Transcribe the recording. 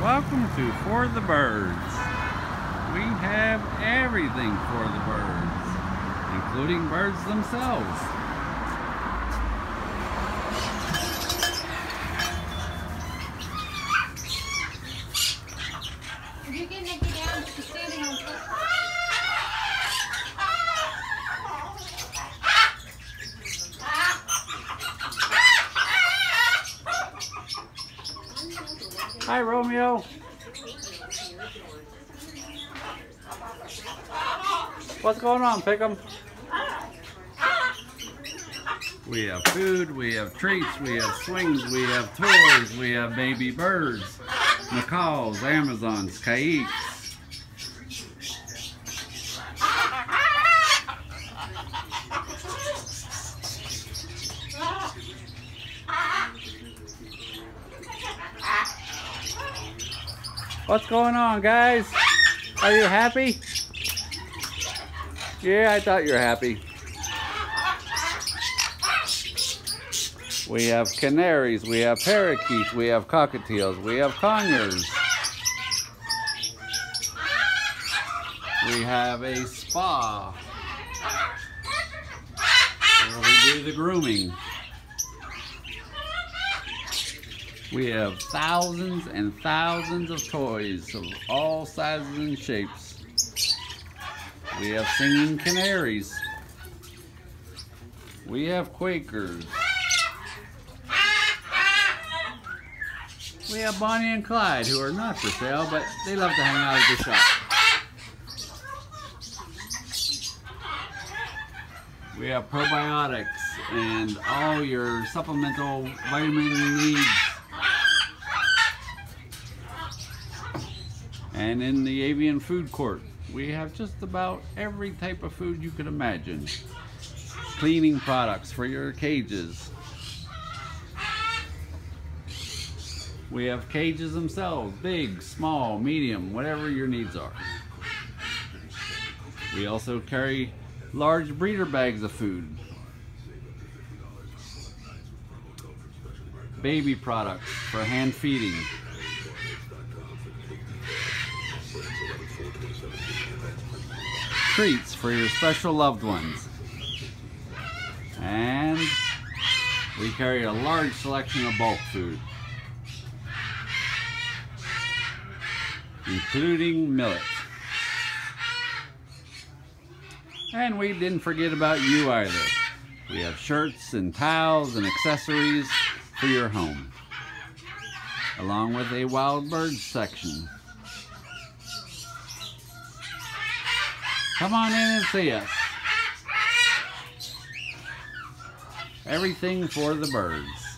Welcome to For the Birds. We have everything for the birds, including birds themselves. If you get Nikki down, she's standing on top. Hi, Romeo. What's going on, Pick'em? We have food, we have treats, we have swings, we have toys, we have baby birds, macaws, Amazons, caiques. What's going on, guys? Are you happy? Yeah, I thought you were happy. We have canaries, we have parakeets, we have cockatiels, we have conures. We have a spa where we do the grooming. We have thousands and thousands of toys of all sizes and shapes. We have singing canaries. We have Quakers. We have Bonnie and Clyde, who are not for sale, but they love to hang out at the shop. We have probiotics and all your supplemental vitamin needs. And in the avian food court, we have just about every type of food you could imagine. Cleaning products for your cages. We have cages themselves, big, small, medium, whatever your needs are. We also carry large breeder bags of food. Baby products for hand feeding. Treats for your special loved ones. And we carry a large selection of bulk food, including millet. And we didn't forget about you either. We have shirts and towels and accessories for your home, along with a wild birds section. Come on in and see us. Everything for the birds.